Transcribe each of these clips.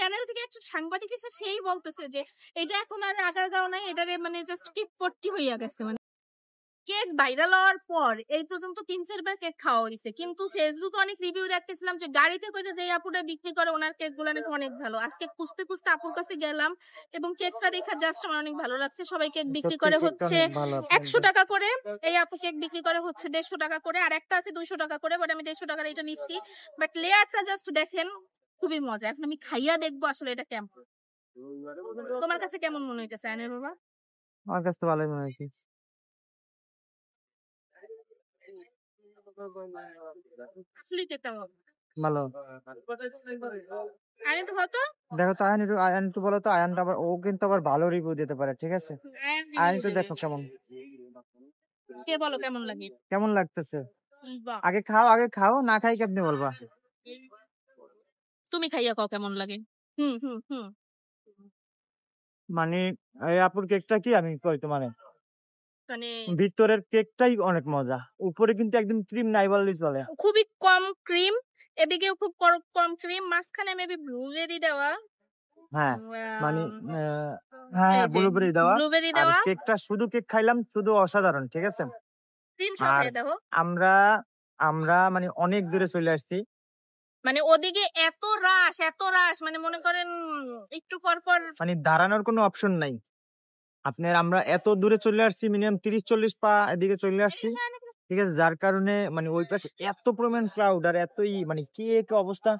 Channel থেকে একটু সাংবাদিক এসে সেই বলতেছে যে এটা এখন আর আগারগাঁও নাই, এটারে মানে জাস্ট কেক পট্টি হইয়া গেছে। মানে কেক ভাইরাল হওয়ার পর এই পর্যন্ত 3-4 বার কেক খাওয়া হয়েছে, কিন্তু ফেসবুকে অনেক রিভিউ দেখতেছিলাম যে গাড়িতে করে যে আপুটা বিক্রি করে ওনার কেক গুলো নাকি অনেক ভালো। আজকে খুঁজতে খুঁজতে আপুর কাছে গেলাম এবং কেকটা দেখে জাস্ট আমার অনেক ভালো লাগছে। সবাই কেক বিক্রি করে হচ্ছে 100 টাকা করে, এই আপু কেক বিক্রি করে হচ্ছে 150 টাকা করে, আর একটা আছে 200 টাকা করে, বাট আমি 150 টাকার এটা নিচ্ছি। বাট লেয়ারটা জাস্ট দেখেন, খুবই মজা। এখন আমি খাইয়া দেখবো আসলে এটা কেমন। তোমার কাছে কেমন মনে হইতেছে আয়নের বাবা? আমার কাছে তো ভালোই মনে হয়েছে। আসলে কেকটা ভালো। আয়ন তো হতো দেখো তো আয়ান একটু বলো তো, আয়ান তো আবার ও কিন্তু আবার ভালো রিভিউ দিতে পারে, ঠিক আছে? আয়ান তো দেখো কেমন, কে বলো কেমন লাগে, কেমন লাগতেছে। বাহ, আগে খাও, না খাই কেমনে বলবা? তুমি খাইয়া কও কেমন লাগে। হুম হুম হুম মানে এই আপুর কেকটা কি আমি কই তো, মানে মানে ভিতরের কেকটাই অনেক মজা, উপরে কিন্তু একদম ক্রিম নাই বললেই চলে। খুবই কম ক্রিম, এদিকেও খুব কম ক্রিম, মাঝখানে মেবি ব্লুবেরি দেওয়া। হ্যাঁ মানে হ্যাঁ এই যে ব্লুবেরি দেওয়া। ব্লুবেরি আর দেওয়া, কেকটা শুধু কেক খাইলাম, শুধু অসাধারণ, ঠিক আছে? ক্রিম আর সহকারে দেবো। আমরা আমরা মানে অনেক দূরে চলে আসছি, মানে ওদিকে এত রাশ, মানে মনে করেন একটু পর পর মানে দাঁড়ানোর কোনো অপশন নাই আপনার। আমরা এত দূরে চলে আসছি, মিনিমাম 30-40 পা এদিকে চলে আসছি, ঠিক আছে? যার কারণে মানে ওই পাশে এত পরিমাণ ক্রাউড আর এতই মানে কি এক অবস্থা।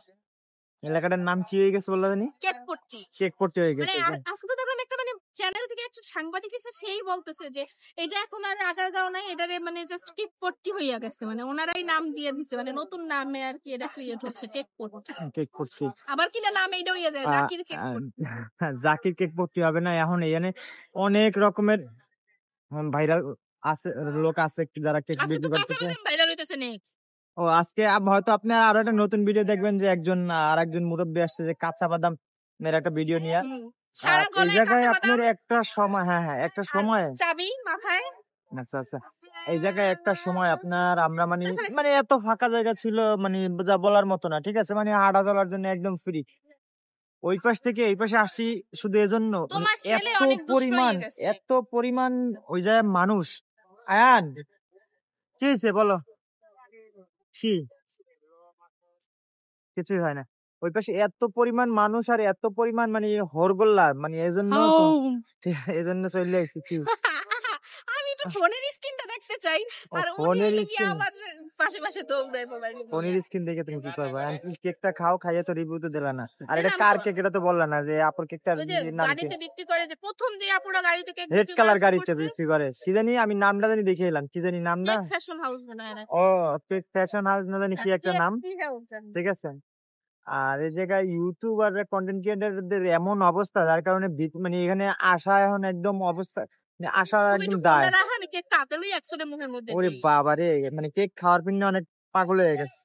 এলাকাটার নাম কি হয়ে গেছে বললা জানি? কেক পট্টি। কেক পট্টি হয়ে মানে গেছে। আজকে তো দেখলাম একটা মানে চ্যানেল থেকে একটু সাংবাদিক এসে সেই বলতেছে যে এটা এখন আর আগারগাঁও নাই, এটারে মানে জাস্ট কেক পট্টি হইয়া গেছে। মানে ওনারাই নাম দিয়ে দিছে, মানে নতুন নামে আর কি এটা ক্রিয়েট হচ্ছে, কেক পট্টি। কেক পট্টি আবার কিনা নাম এইটা হইয়া যায় জাকির কেক পট্টি। জাকির কেক পট্টি হবে না এখন, এখানে অনেক রকমের ভাইরাল আছে, লোক আছে একটু যারা কেক আজকে বিক্রি তো কাঁচা করতেছে। বাদাম ভাইরাল হইতেছে নেক্সট। ও আজকে হয়তো আপনার আরো একটা নতুন ভিডিও দেখবেন যে একজন মুরব্বী আসছে যে কাঁচা বাদাম এর একটা ভিডিও নিয়ে। সারা এই গলায় জায়গায় কাঁচা আপনার বাদাম, একটা সময়, হ্যাঁ একটা সময়, চাবি মাথায়। আচ্ছা এই জায়গায় একটা সময় আপনার আমরা মানে মানে এত ফাঁকা জায়গা ছিল, মানে যা বলার মতো না, ঠিক আছে? মানে হাঁটা চলার জন্য একদম ফ্রি। ওই পাশ থেকে এই পাশে আসি শুধু এজন্য, মানে তোমার ছেলে এত অনেক দুষ্ট পরিমাণ হয়ে গেছে। এত পরিমাণ ওই জায়গায় মানুষ। আয়ান কি হয়েছে বলো? কি কিছুই হয় না। ওই পাশে এত পরিমাণ মানুষ আর এত পরিমাণ মানে হরগোল্লা, মানে এজন্য এজন্য চলে আসছি। আমি একটু ফোনের স্ক্রিনটা দেখতে চাই, আর উনি ফোনের হইলে কি স্ক্রিন, আমার পাশে দৌড়ায় বাবা। ফোনের স্ক্রিন দেখে তুমি কি করবে? কেকটা খাও, খাইয়ে তো রিভিউ তো দিলা না। আর এটা দিলাম কার তো। কেক এটা তো বললা না, যে আপুর কেকটার ওই যে নাম কি? গাড়িতে বিক্রি করে, যে প্রথম যে আপুরা গাড়িতে কেক রেড বিক্রি করা কালার শুরু গাড়িতে করছে, বিক্রি করে, কি জানি আমি নামটা জানি দেখে এলাম, কি জানি নামটা? কেক ফ্যাশন হাউস মনে হয় না, ও কেক ফ্যাশন হাউস না জানি কি একটা নাম, কি হাউস জানি। ঠিক আছে? আর এই জায়গায় ইউটিউবার কন্টেন্ট ক্রিয়েটারদের এমন অবস্থা, যার কারণে মানে এখানে আসা এখন একদম অবস্থা, মানে আসা তুমি একদম একটু দায়। ফোনটা রাখা, আমি কেকটা হাতে লই একসাথে মুখের মধ্যে ওরে দিই। বাবা রে, মানে কেক খাওয়ার জন্য অনেক পাগল হয়ে গেছে।